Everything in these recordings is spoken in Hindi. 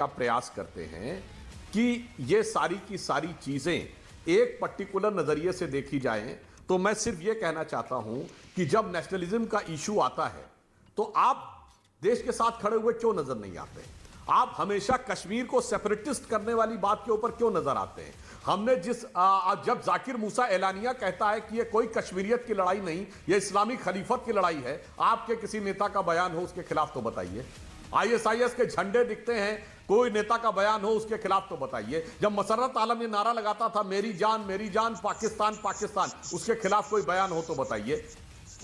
का प्रयास करते हैं कि ये सारी की सारी चीजें एक पर्टिकुलर नजरिए से देखी जाएं, तो मैं सिर्फ ये कहना चाहता हूं कि जब नेशनलिज्म का इशू आता है तो आप देश के साथ खड़े हुए क्यों नजर नहीं आते? आप हमेशा कश्मीर को सेपरेटिस्ट करने वाली बात के ऊपर क्यों नजर आते हैं? हमने जब जाकिर मूसा एलानिया कहता है कि ये कोई कश्मीरियत की लड़ाई नहीं, ये इस्लामी खलीफत की लड़ाई है, आपके किसी नेता का बयान हो उसके खिलाफ तो बताइए। आईएसआईएस के झंडे दिखते हैं, कोई नेता का बयान हो उसके खिलाफ तो बताइए। जब मसर्रत आलम ये नारा लगाता था मेरी जान पाकिस्तान पाकिस्तान, उसके खिलाफ कोई बयान हो तो बताइए।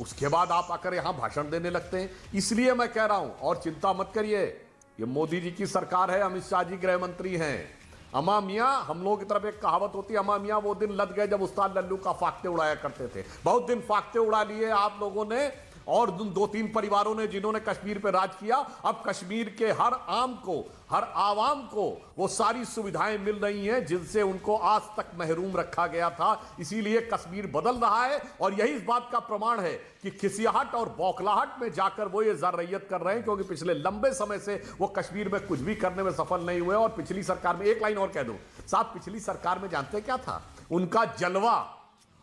उसके बाद आप आकर यहां भाषण देने लगते हैं। इसलिए मैं कह रहा हूं, और चिंता मत करिए, ये मोदी जी की सरकार है, अमित शाह जी गृह मंत्री हैं। अमा मियां, हम लोगों की तरफ एक कहावत होती है, अमा मियां वो दिन लद गए जब उस्ताद लल्लू का फाख्ते उड़ाया करते थे। बहुत दिन फाख्ते उड़ा लिए आप लोगों ने और दो तीन परिवारों ने जिन्होंने कश्मीर पे राज किया। अब कश्मीर के हर आम को, हर आवाम को वो सारी सुविधाएं मिल रही हैं जिनसे उनको आज तक महरूम रखा गया था। इसीलिए कश्मीर बदल रहा है और यही इस बात का प्रमाण है कि खिसियाहट और बौखलाहट में जाकर वो ये ज़र्रयत कर रहे हैं, क्योंकि पिछले लंबे समय से वो कश्मीर में कुछ भी करने में सफल नहीं हुए। और पिछली सरकार में, एक लाइन और कह दूं साहब, पिछली सरकार में जानते क्या था? उनका जलवा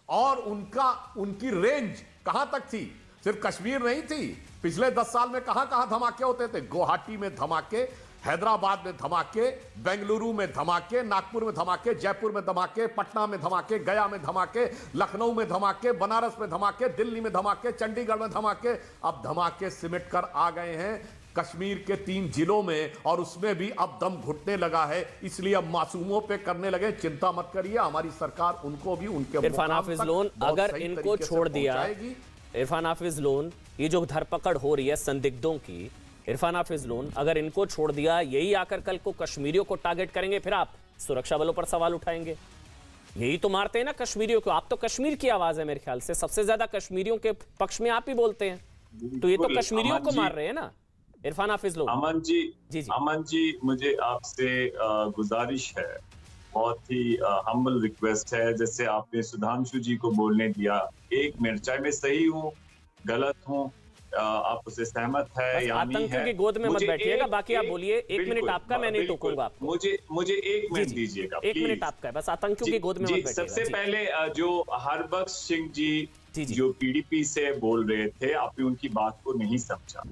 और उनकी रेंज कहां तक थी? सिर्फ कश्मीर नहीं थी, पिछले 10 साल में कहां कहां धमाके होते थे। गुवाहाटी में धमाके, हैदराबाद में धमाके, बेंगलुरु में धमाके, नागपुर में धमाके, जयपुर में धमाके, पटना में धमाके, गया में धमाके, लखनऊ में धमाके, बनारस में धमाके, दिल्ली में धमाके, चंडीगढ़ में धमाके। अब धमाके सिमट कर आ गए हैं कश्मीर के 3 जिलों में, और उसमें भी अब दम घुटने लगा है। इसलिए अब मासूमों पे करने लगे। चिंता मत करिए, हमारी सरकार उनको भी उनके इरफान हाफिज लोन अगर इनको छोड़ दिया, इरफान हाफिज लोन, ये जो धरपकड़ हो रही है संदिग्धों की, इरफान हाफिज लोन अगर इनको छोड़ दिया, यही आकर कल को कश्मीरियों को टारगेट करेंगे, फिर आप सुरक्षा बलों पर सवाल उठाएंगे। यही तो मारते हैं ना कश्मीरियों को। आप तो कश्मीर की आवाज है, मेरे ख्याल से सबसे ज्यादा कश्मीरियों के पक्ष में आप ही बोलते हैं, तो ये तो कश्मीरियों को मार रहे हैं ना इरफान हाफिज लोन। अमन जी, मुझे आपसे गुजारिश है, बहुत ही हम्बल रिक्वेस्ट है, जैसे आपने सुधांशु जी को बोलने दिया। 1 मिनट, चाहे मैं सही हूँ गलत हूँ, आप उससे सहमत है या नहीं है, आतंकियों की गोद में मत बैठिएगा, बाकी आप बोलिए। 1 मिनट आपका, मैं नहीं टोकूंगा आपको। मुझे 1 मिनट दीजिएगा, 1 मिनट आपका है, बस आतंकियों की गोद में मत बैठिएगा। सबसे पहले जो हरबख्श सिंह जी जो पीडीपी से बोल रहे थे, आपने उनकी बात को नहीं समझा।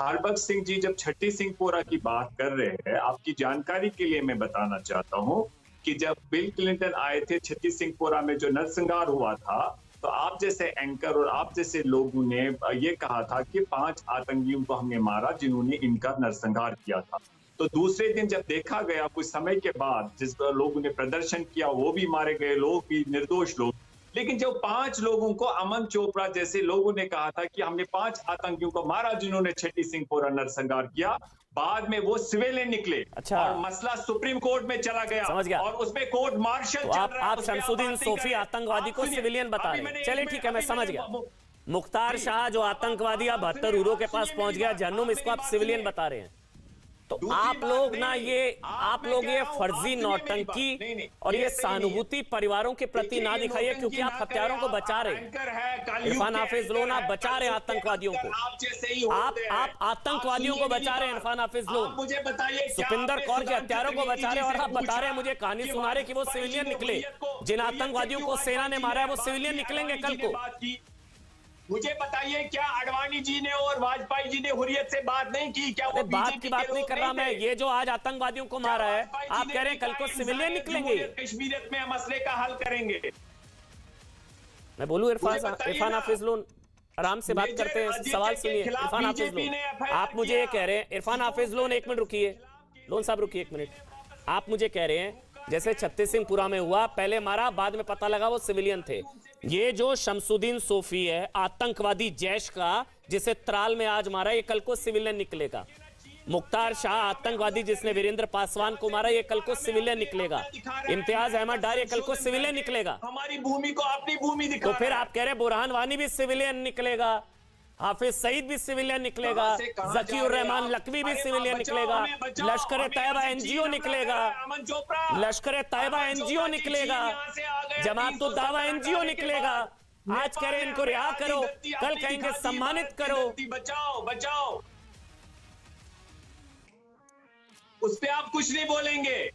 हरबख्श सिंह जी जब छठी सिंहपोरा की बात कर रहे हैं, आपकी जानकारी के लिए मैं बताना चाहता हूँ कि जब बिल क्लिंटन आए थे छठी सिंहपोरा में जो नरसंहार हुआ था, तो आप जैसे एंकर और आप जैसे लोगों ने ये कहा था कि 5 आतंकियों को हमने मारा जिन्होंने इनका नरसंहार किया था। तो दूसरे दिन जब देखा गया कुछ समय के बाद, जिस लोगों ने प्रदर्शन किया वो भी मारे गए, लोग भी निर्दोष लोग। लेकिन जब 5 लोगों को, अमन चोपड़ा जैसे लोगों ने कहा था कि हमने 5 आतंकियों को मारा जिन्होंने छठी सिंहपोरा नरसंहार किया, बाद में वो सिविलियन निकले। अच्छा। और मसला सुप्रीम कोर्ट में चला गया, समझ गया। और उसमें कोर्ट मार्शल तो आप शमसुद्दीन सोफी आतंकवादी को सिविलियन बता रहे हैं। चलिए ठीक है, मैं समझ गया। मुख्तार शाह जो आतंकवादी 72 उरों के पास पहुंच गया जहन्नुम, इसको आप सिविलियन बता रहे हैं। तो आप लोग ये फर्जी नौटंकी और ये सहानुभूति परिवारों के प्रति ना दिखाइए, क्योंकि आप हत्यारों को बचा रहे हैं। इरफान हाफिज लोन, आप बचा रहे हैं आतंकवादियों को, आप आतंकवादियों को बचा रहे हैं इरफान हाफिज लोन। मुझे बताइए, सुपिंदर कौर के हत्यारों को बचा रहे हैं, और आप बता रहे हैं, मुझे कहानी सुना रहे कि वो सिविलियन निकले। जिन आतंकवादियों को सेना ने मारा है वो सिविलियन निकलेंगे कल को। मुझे बताइए, क्या अडवाणी जी ने और वाजपेयी जी ने हुर्रियत से बात नहीं की? क्या वो बात की बात नहीं कर रहा मैं, ये जो आज आतंकवादियों को मारा है, आप कह रहे हैं कल को सिविलियन निकलेंगे। कश्मीरियत में मसले का हल करेंगे। मैं बोलूं इरफान हाफिज लोन, आराम से बात करते हैं, सवाल सुनिए। इरफान हाफिज लोन, आप मुझे ये कह रहे हैं, इरफान हाफिज लोन 1 मिनट रुकिए, लोन साहब रुकिए 1 मिनट। आप मुझे कह रहे हैं जैसे छत्ती सिंहपुरा में हुआ, पहले मारा, बाद में पता लगा वो सिविलियन थे। ये जो शमसुद्दीन सोफी है आतंकवादी जैश का, जिसे त्राल में आज मारा, ये कल को सिविलियन निकलेगा। मुख्तार शाह आतंकवादी जिसने वीरेंद्र पासवान को मारा, ये कल को सिविलियन निकलेगा। इम्तियाज अहमद डार, ये कल को सिविलियन निकलेगा। हमारी भूमि को अपनी भूमि दिखा। तो फिर आप कह रहे हैं बुरहान वानी भी सिविलियन निकलेगा, हाफिज सईद भी सिविलियन निकलेगा, जकीउर रहमान लकवी भी सिविलियन निकलेगा, लश्कर तैयबा एनजीओ निकलेगा, लश्कर तैयबा एनजीओ निकलेगा, जमात उद दावा एनजीओ निकलेगा। आज कह रहे हैं इनको रिहा करो, कल कहेंगे सम्मानित करो। बचाओ बचाओ। उस पे आप कुछ नहीं बोलेंगे।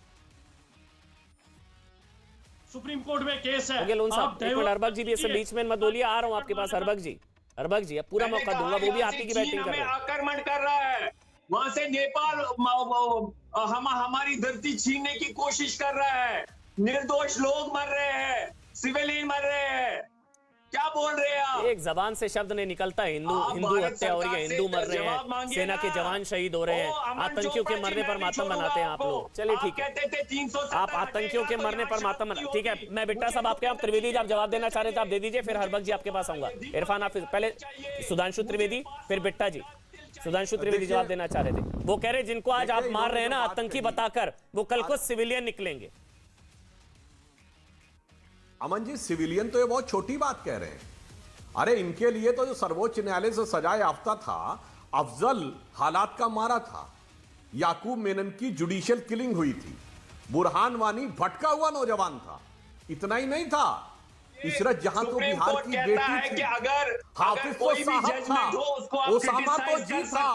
सुप्रीम कोर्ट में केस है। ओके लोन साहब, एक मिनट, अरबक जी भी इससे बीच में मत बोलिए, आ रहा हूं आपके पास। अरबक जी अब पूरा मौका दूंगा, वो भी आप ही की बैटिंग कर रहे हैं। आक्रमण कर रहा है, वहां से नेपाल हमारी धरती छीनने की कोशिश कर रहा है, निर्दोष लोग मर रहे हैं, सिविलियन मर रहे हैं, क्या बोल रहे हैं आप? एक जबान से शब्द नहीं निकलता, हिंदू हत्या हो रही है, हिंदू मर रहे हैं, सेना के जवान शहीद हो रहे हैं, आतंकियों के मरने पर मातम मनाते हैं आप लोग। चलिए ठीक है, आप आतंकियों के मरने पर मातम मना, ठीक है। मैं बिट्टा साहब आपके, आप त्रिवेदी जी आप जवाब देना चाह रहे थे, आप दे दीजिए, फिर हरबक जी आपके पास आऊंगा। इरफान हाफिज, पहले सुधांशु त्रिवेदी, फिर बिट्टा जी। सुधांशु त्रिवेदी जवाब देना चाह रहे थे, वो कह रहे जिनको आज आप मार रहे हैं ना आतंकी बताकर, वो कल को सिविलियन निकलेंगे। अमन जी, सिविलियन तो ये बहुत छोटी बात कह रहे हैं। अरे इनके लिए तो जो सर्वोच्च न्यायालय से सजा याफ्ता था, अफजल हालात का मारा था, याकूब मेनन की जुडिशियल किलिंग हुई थी, बुरहान वानी भटका हुआ नौजवान था, इतना ही नहीं था, इशरत जहां तो बिहार की बेटी थी, हाफिज तो साहब था, ओसामा तो जी था।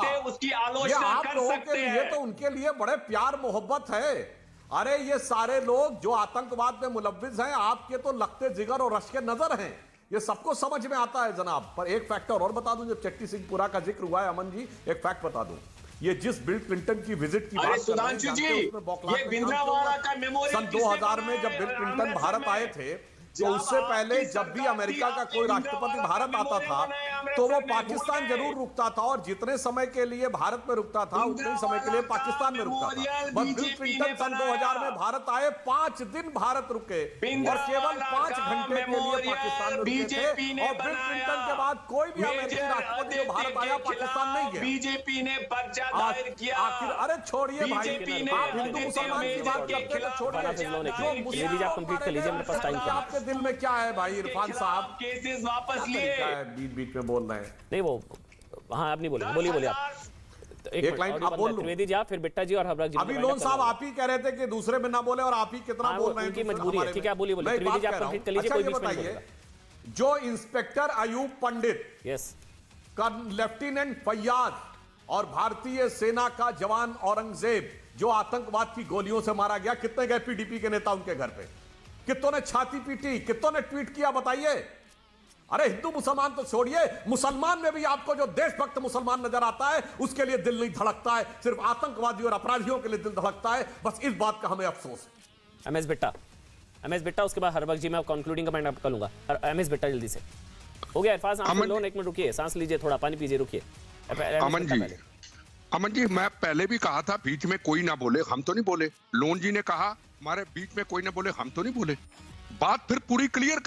ये आप लोगों के लिए तो उनके लिए बड़े प्यार मोहब्बत है। अरे ये सारे लोग जो आतंकवाद में मुलव्विस हैं, आपके तो लगते जिगर और रश के नजर हैं, ये सबको समझ में आता है जनाब। पर एक फैक्टर और बता दूं, जब चट्टी सिंहपुरा का जिक्र हुआ है अमन जी, एक फैक्ट बता दूं, ये जिस बिल क्लिंटन की विजिट की बात कर रहे हैं, सुधांशु जी, ये भिंद्रावाड़ा का मेमोरियल सन 2000 में जब बिल क्लिंटन भारत आए थे, तो उससे पहले जब भी अमेरिका का कोई राष्ट्रपति भारत आता था, तो वो पाकिस्तान जरूर रुकता था, और जितने समय के लिए भारत में रुकता था उतने समय के लिए पाकिस्तान में रुकता था। बस बिल क्लिंटन सन 2000 में भारत आए, 5 दिन भारत रुके और केवल 5 घंटे के लिए पाकिस्तान में रुके थे। और बिल क्लिंटन के बाद कोई भी अमेरिकी राष्ट्रपति जो भारत आया, पाकिस्तान नहीं गया। बीजेपी ने पर्चा दायर किया। आखिर अरे छोड़िए भाई, आप हिंदू मुसलमान की बात करते हैं, छोड़िए, आप कंप्लीट कर लीजिए, मेरे पास टाइम कम है। आपके दिल में क्या है भाई इरफान साहब? केसेस वापस लिए, बीच बीच में बोल रहे हैं। नहीं वो, हाँ आप नहीं बोलेंगे, बोलिए आप। एक लाइन आप बोल लो। त्रिवेदी जी, फिर बिट्टा जी और हरबक जी। अभी लोन साहब आप ही कह रहे थे कि दूसरे में ना बोले, और आप ही कितना बोल रहे हैं। उनकी मजबूरी है, ठीक है, बोलिए त्रिवेदी जी, आप कंप्लीट कर लीजिए, कोई बीच में नहीं बोलेगा। जो इंस्पेक्टर अयूब पंडित, यस, लेफ्टिनेंट फैयाज और भारतीय सेना का जवान औरंगजेब जो आतंकवाद की गोलियों से मारा गया, कितने गए पीडीपी के नेता उनके घर पे? कितनों ने छाती पीटी, कितनों ने ट्वीट किया, बताइए। अरे हिंदू मुसलमान तो छोड़िए, मुसलमान में भी आपको जो देशभक्त मुसलमान नजर आता है, उसके लिए दिल नहीं धड़कता है, सिर्फ आतंकवादी और अपराधियों के लिए दिल धड़कता है। बस इस बात का हमें अफसोस है। एमएस बिट्टा, उसके बाद हरबक जी, मैं कंक्लूडिंग कमेंट आपका लूंगा। एमएस बिट्टा जल्दी से हो गया। इरफान आप लोन, एक मिनट रुकिए, सांस लीजिए, थोड़ा पानी पीजिए, रुकिए। अमन जी, मैं पहले भी कहा था बीच में कोई ना बोले, हम तो नहीं बोले। लोन जी ने कहा हमारे बीच में कोई ना बोले, हम तो नहीं बोले। बात फिर पूरी क्लियर कर